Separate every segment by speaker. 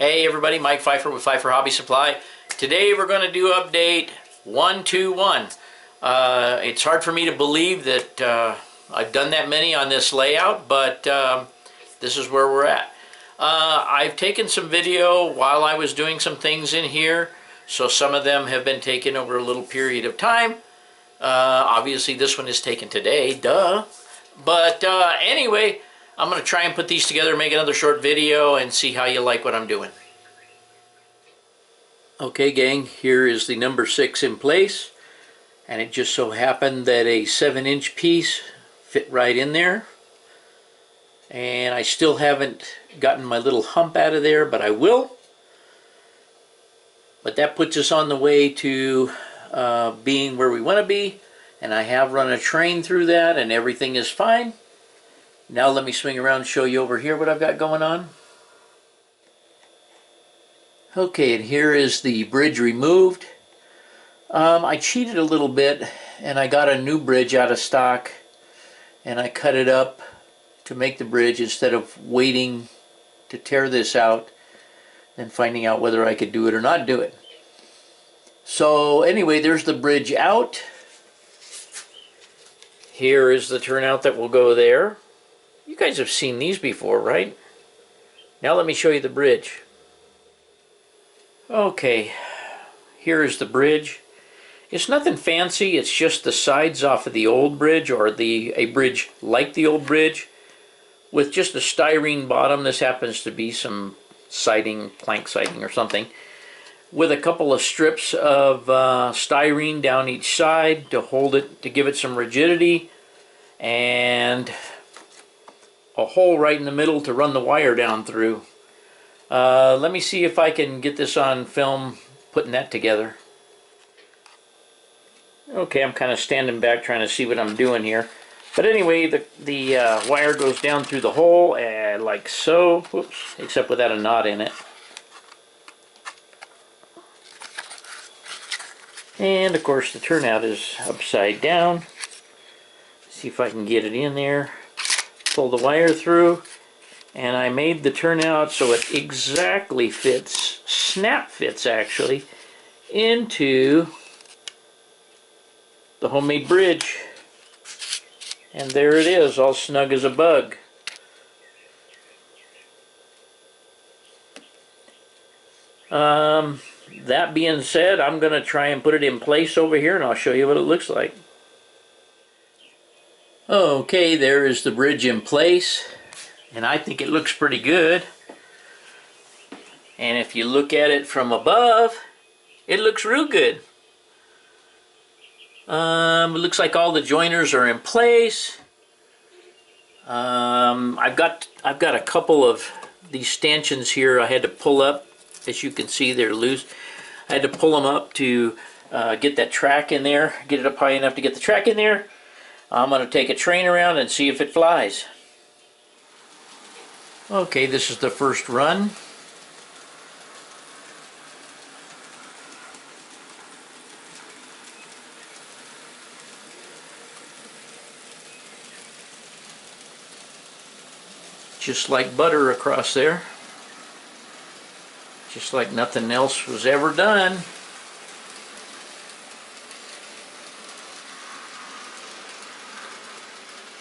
Speaker 1: Hey everybody, Mike Pfeiffer with Pfeiffer Hobby Supply. Today we're going to do update 121. It's hard for me to believe that I've done that many on this layout, but this is where we're at. I've taken some video while I was doing some things in here, so some of them have been taken over a little period of time. Obviously this one is taken today, duh. But anyway, I'm going to try and put these together, make another short video, and see how you like what I'm doing. Okay gang, here is the number 6 in place, and it just so happened that a 7-inch piece fit right in there. And I still haven't gotten my little hump out of there, but I will. But that puts us on the way to being where we want to be, and I have run a train through that and everything is fine. Now let me swing around and show you over here what I've got going on. Okay, and here is the bridge removed. I cheated a little bit and I got a new bridge out of stock, and I cut it up to make the bridge instead of waiting to tear this out and finding out whether I could do it or not do it. So anyway, there's the bridge out. Here is the turnout that will go there. You guys have seen these before, right? Now let me show you the bridge. Okay, here is the bridge. It's nothing fancy, it's just the sides off of the old bridge, or a bridge like the old bridge, with just a styrene bottom. This happens to be some siding, plank siding or something, with a couple of strips of styrene down each side to hold it, to give it some rigidity, and a hole right in the middle to run the wire down through. Let me see if I can get this on film putting that together. Okay, I'm kind of standing back trying to see what I'm doing here. But anyway, the wire goes down through the hole like so. Whoops, except without a knot in it. And of course the turnout is upside down. See if I can get it in there. Pull the wire through, and I made the turnout so it exactly fits, snap fits actually, into the homemade bridge. And there it is, all snug as a bug. That being said, I'm going to try and put it in place over here, and I'll show you what it looks like. Okay, there is the bridge in place, and I think it looks pretty good. And if you look at it from above, it looks real good. It looks like all the joiners are in place. I've got a couple of these stanchions here I had to pull up. As you can see, they're loose. I had to pull them up to get that track in there, get it up high enough to get the track in there. I'm going to take a train around and see if it flies. Okay, this is the first run. Just like butter across there. Just like nothing else was ever done.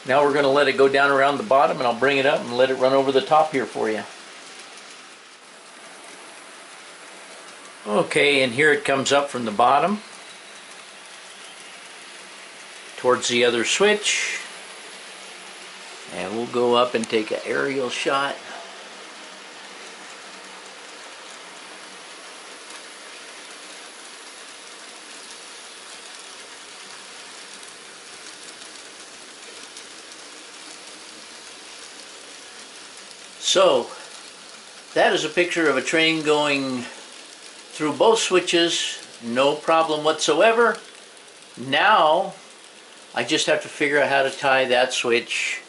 Speaker 1: Now we're going to let it go down around the bottom, and I'll bring it up and let it run over the top here for you. Okay, and here it comes up from the bottom towards the other switch. And we'll go up and take an aerial shot. So, that is a picture of a train going through both switches, no problem whatsoever. Now, I just have to figure out how to tie that switch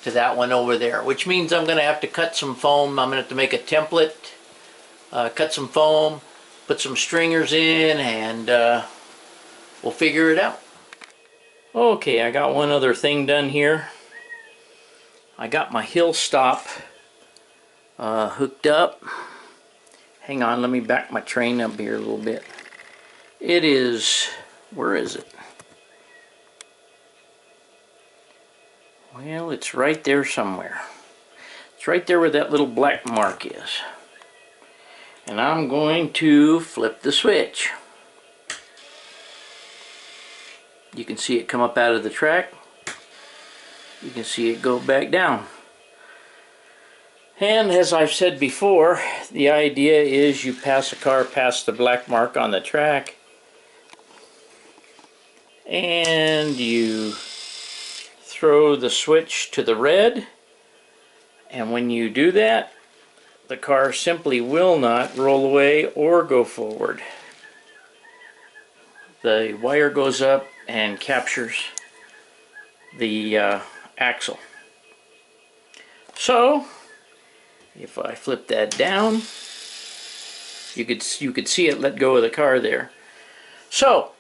Speaker 1: to that one over there, which means I'm going to have to cut some foam. I'm going to have to make a template, cut some foam, put some stringers in, and we'll figure it out. Okay, I got one other thing done here. I got my hill stop hooked up, Hang on, let me back my train up here a little bit. It is, where is it? Well, it's right there somewhere. It's right there where that little black mark is. And I'm going to flip the switch. You can see it come up out of the track. You can see it go back down. And as I've said before, the idea is you pass a car past the black mark on the track and you throw the switch to the red, and when you do that, the car simply will not roll away or go forward. The wire goes up and captures the axle. So if I flip that down, you could see it let go of the car there. So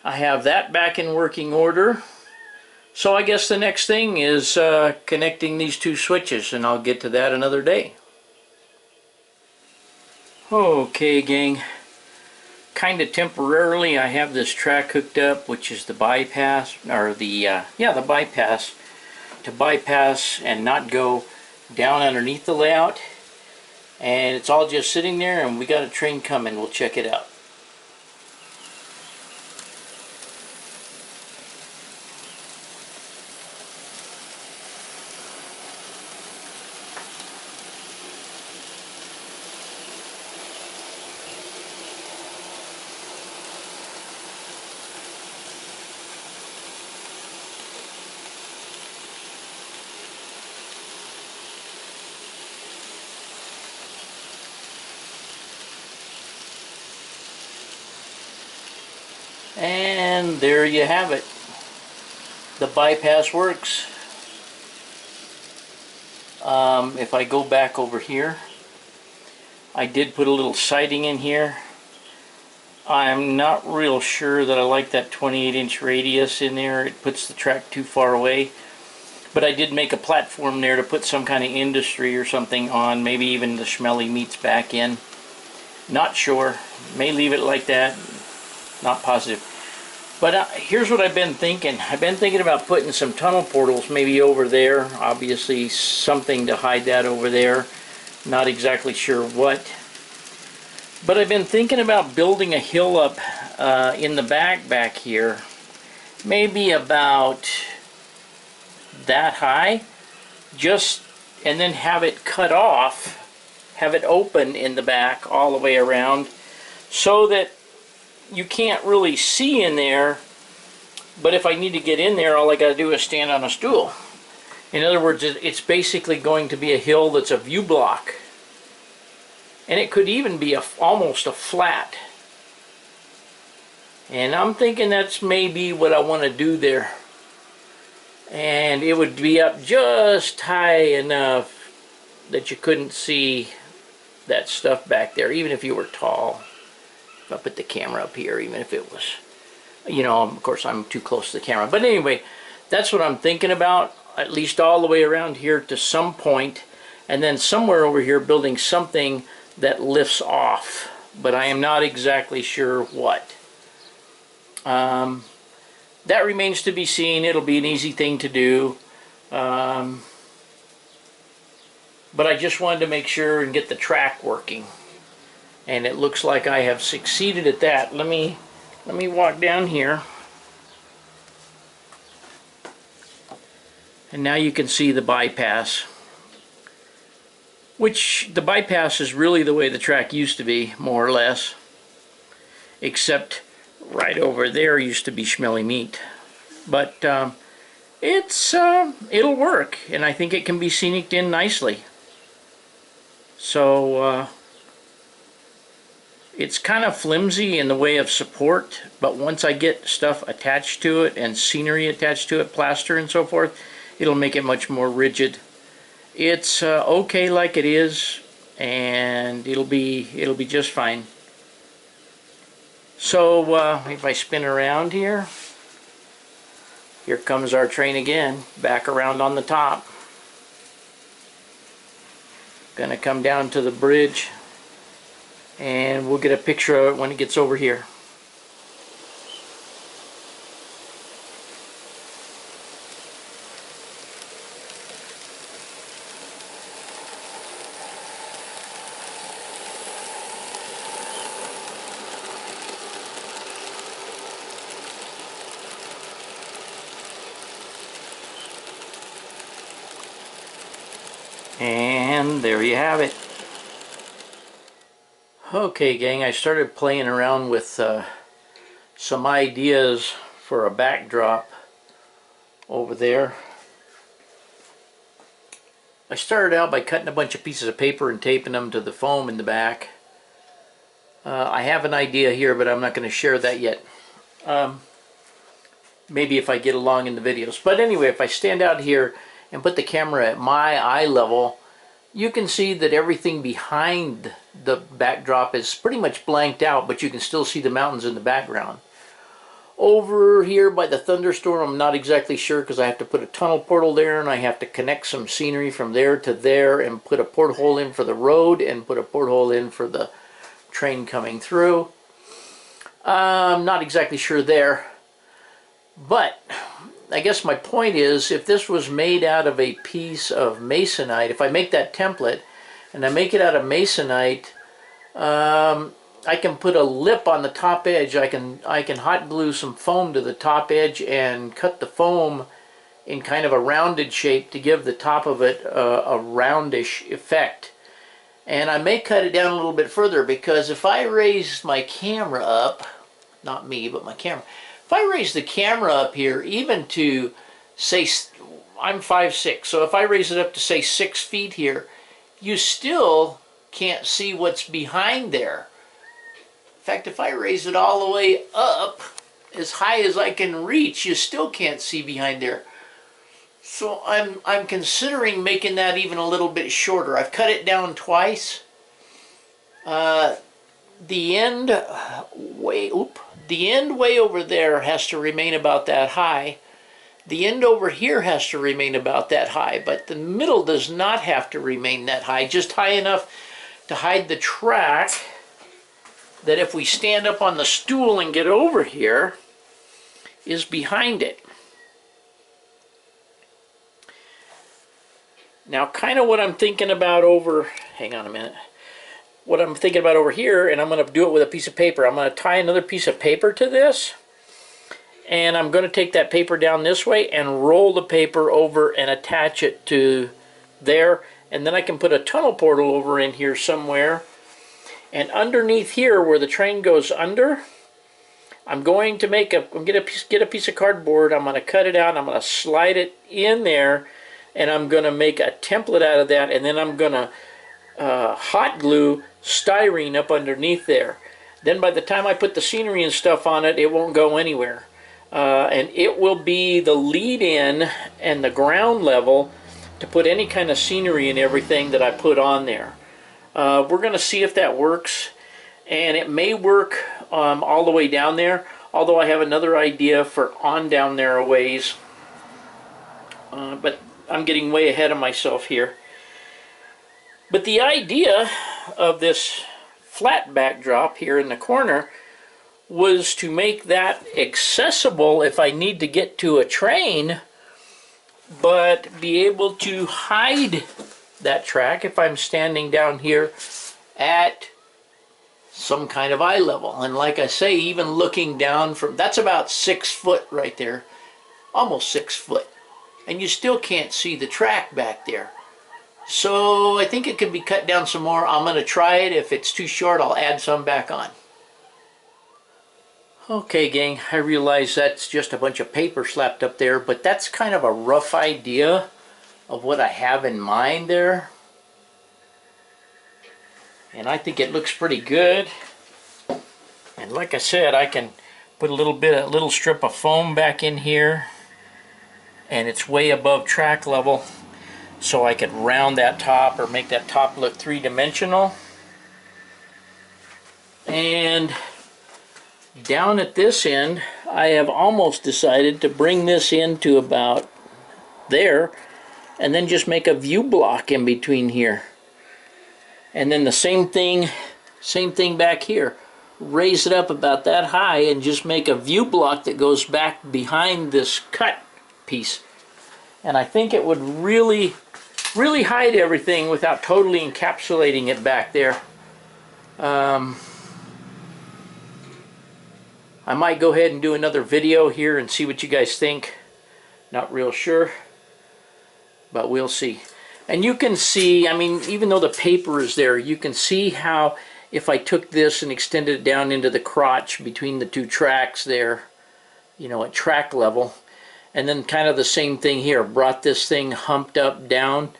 Speaker 1: I have that back in working order. So I guess the next thing is connecting these two switches, and I'll get to that another day. Okay, gang. Kind of temporarily, I have this track hooked up, which is the bypass, or the bypass, to bypass and not go down underneath the layout. And it's all just sitting there, and we got a train coming. We'll check it out. And there you have it. The bypass works. If I go back over here, I did put a little siding in here. I'm not real sure that I like that 28-inch radius in there. It puts the track too far away. But I did make a platform there to put some kind of industry or something on, maybe even the smelly meats back in. Not sure. May leave it like that. Not positive. But here's what I've been thinking. I've been thinking about putting some tunnel portals maybe over there. Obviously something to hide that over there. Not exactly sure what. But I've been thinking about building a hill up in the back here. Maybe about that high. And then have it cut off. Have it open in the back all the way around. So that you can't really see in there, but if I need to get in there, all I got to do is stand on a stool. In other words, it's basically going to be a hill that's a view block. And it could even be almost a flat. And I'm thinking that's maybe what I want to do there. And it would be up just high enough that you couldn't see that stuff back there, even if you were tall. I'll put the camera up here, even if it was, you know, of course I'm too close to the camera. But anyway, that's what I'm thinking about, at least all the way around here to some point, and then somewhere over here building something that lifts off. But I am not exactly sure what. That remains to be seen. It'll be an easy thing to do. But I just wanted to make sure and get the track working. And it looks like I have succeeded at that. Let me walk down here. And now you can see the bypass. Which, the bypass is really the way the track used to be, more or less. Except right over there used to be smelly meat. But it'll work. And I think it can be scenicked in nicely. So, it's kind of flimsy in the way of support, but once I get stuff attached to it and scenery attached to it, plaster and so forth, it'll make it much more rigid. It's okay like it is, and it'll be just fine. So if I spin around here comes our train again, back around on the top. Gonna come down to the bridge. and we'll get a picture of it when it gets over here. And there you have it. Okay, gang, I started playing around with some ideas for a backdrop over there. I started out by cutting a bunch of pieces of paper and taping them to the foam in the back. I have an idea here, but I'm not going to share that yet. Maybe if I get along in the videos. But anyway, if I stand out here and put the camera at my eye level, you can see that everything behind the backdrop is pretty much blanked out, but you can still see the mountains in the background. Over here by the thunderstorm, I'm not exactly sure because I have to put a tunnel portal there, and I have to connect some scenery from there to there and put a porthole in for the road and put a porthole in for the train coming through. I'm not exactly sure there, but I guess my point is, if this was made out of a piece of masonite, if I make that template and I make it out of masonite, I can put a lip on the top edge. I can hot glue some foam to the top edge and cut the foam in kind of a rounded shape to give the top of it a roundish effect. And I may cut it down a little bit further, because if I raise my camera up, not me, but my camera, if I raise the camera up here, even to, say, I'm 5'6", so if I raise it up to, say, 6 feet here, you still can't see what's behind there. In fact, if I raise it all the way up, as high as I can reach, you still can't see behind there. So I'm considering making that even a little bit shorter. I've cut it down twice. The end way over there has to remain about that high. The end over here has to remain about that high, but the middle does not have to remain that high, just high enough to hide the track that if we stand up on the stool and get over here, is behind it. Now, kind of what I'm thinking about over, hang on a minute, what I'm thinking about over here, and I'm going to do it with a piece of paper. I'm going to tie another piece of paper to this, and I'm going to take that paper down this way and roll the paper over and attach it to there, and then I can put a tunnel portal over in here somewhere, and underneath here where the train goes under, I'm going to get a piece of cardboard. I'm going to cut it out, and I'm going to slide it in there, and I'm going to make a template out of that, and then I'm going to hot glue styrene up underneath there. Then by the time I put the scenery and stuff on it, it won't go anywhere. And it will be the lead-in and the ground level to put any kind of scenery and everything that I put on there. We're going to see if that works, and it may work all the way down there, although I have another idea for on down there a ways. But I'm getting way ahead of myself here. But the idea of this flat backdrop here in the corner was to make that accessible if I need to get to a train, but be able to hide that track if I'm standing down here at some kind of eye level. And like I say, even looking down from, that's about 6 foot right there, almost 6 foot. And you still can't see the track back there. So I think it could be cut down some more. I'm going to try it. If it's too short, I'll add some back on. Okay, gang, I realize that's just a bunch of paper slapped up there, but that's kind of a rough idea of what I have in mind there. And I think it looks pretty good. And like I said, I can put a little strip of foam back in here, and it's way above track level, so I could round that top or make that top look three-dimensional. And down at this end, I have almost decided to bring this into about there, and then just make a view block in between here. And then the same thing Same thing back here. Raise it up about that high and just make a view block that goes back behind this cut piece. And I think it would really hide everything without totally encapsulating it back there. I might go ahead and do another video here and see what you guys think. Not real sure, but we'll see. And you can see, I mean, even though the paper is there, you can see how if I took this and extended it down into the crotch between the two tracks there, you know, at track level, and then kind of the same thing here, brought this thing humped up down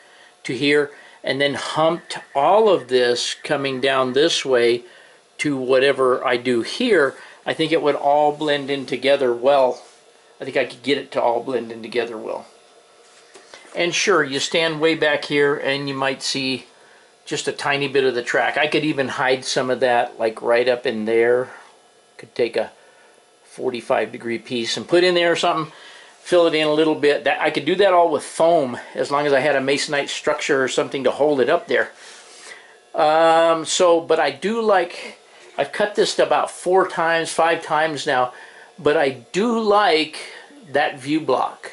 Speaker 1: to here, and then humped all of this coming down this way to whatever I do here, I think it would all blend in together well. I think I could get it to all blend in together well. And sure, you stand way back here and you might see just a tiny bit of the track. I could even hide some of that, like right up in there. Could take a 45-degree piece and put in there or something, fill it in a little bit. That I could do that all with foam as long as I had a masonite structure or something to hold it up there. But I do like, I've cut this to about 4 times, 5 times now, but I do like that view block.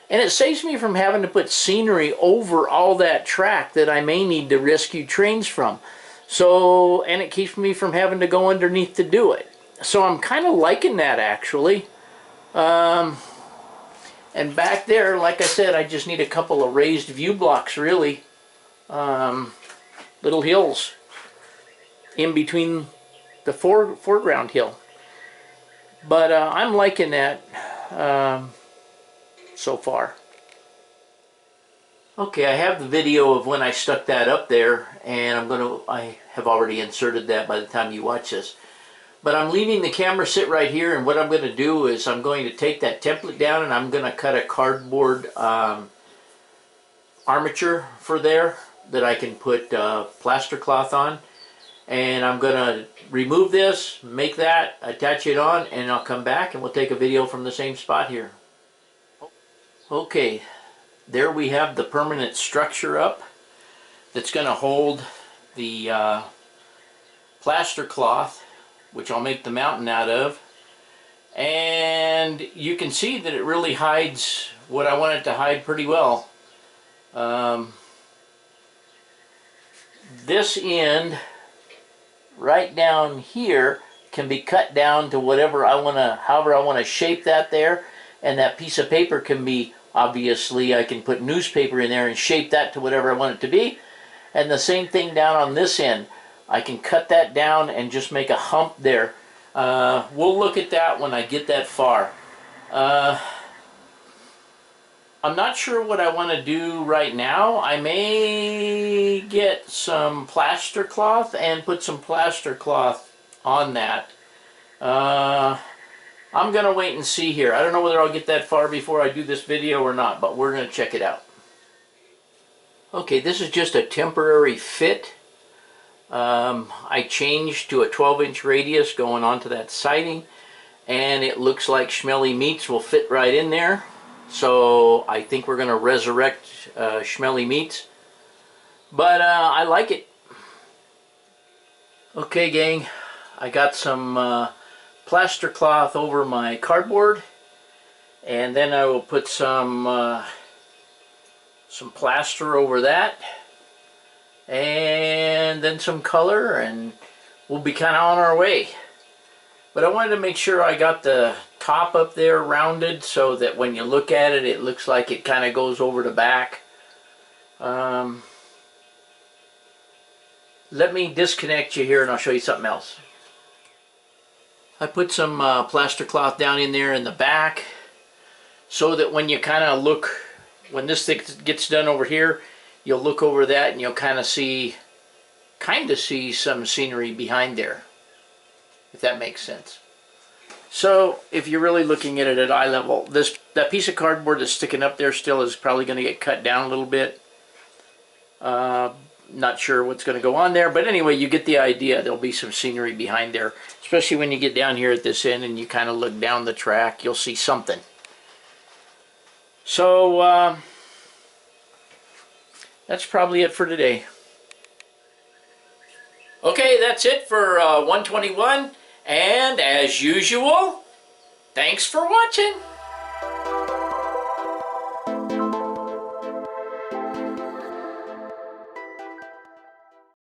Speaker 1: And it saves me from having to put scenery over all that track that I may need to rescue trains from. So, and it keeps me from having to go underneath to do it. So I'm kind of liking that, actually. And back there, like I said, I just need a couple of raised view blocks, really. Little hills in between the foreground hill. But I'm liking that so far. Okay, I have the video of when I stuck that up there, and I have already inserted that by the time you watch this. But I'm leaving the camera sit right here, and what I'm going to do is I'm going to take that template down and I'm going to cut a cardboard armature for there that I can put plaster cloth on. And I'm going to remove this, make that, attach it on, and I'll come back and we'll take a video from the same spot here. Okay, there we have the permanent structure up that's going to hold the plaster cloth, which I'll make the mountain out of. And you can see that it really hides what I want it to hide pretty well. This end right down here can be cut down to whatever I want to, however I want to shape that there. And that piece of paper can be, obviously, I can put newspaper in there and shape that to whatever I want it to be. And the same thing down on this end. I can cut that down and just make a hump there. We'll look at that when I get that far. I'm not sure what I want to do right now. I may get some plaster cloth and put some plaster cloth on that. I'm going to wait and see here. I don't know whether I'll get that far before I do this video or not, but we're going to check it out. Okay, this is just a temporary fit. I changed to a 12-inch radius going onto that siding, and it looks like Schmelly Meats will fit right in there. So I think we're going to resurrect Schmelly Meats. But I like it. Okay, gang, I got some plaster cloth over my cardboard, and then I will put some plaster over that, and then some color, and we'll be kind of on our way. But I wanted to make sure I got the top up there rounded so that when you look at it, it looks like it kind of goes over the back. Let me disconnect you here and I'll show you something else. I put some plaster cloth down in there in the back so that when you kind of look, when this thing gets done over here, you'll look over that and you'll kind of see some scenery behind there, if that makes sense. So if you're really looking at it at eye level, that piece of cardboard that's sticking up there still is probably going to get cut down a little bit. Not sure what's going to go on there, but anyway, you get the idea. There'll be some scenery behind there, especially when you get down here at this end and you kind of look down the track, you'll see something. So that's probably it for today. that's it for 121. And as usual, thanks for watching.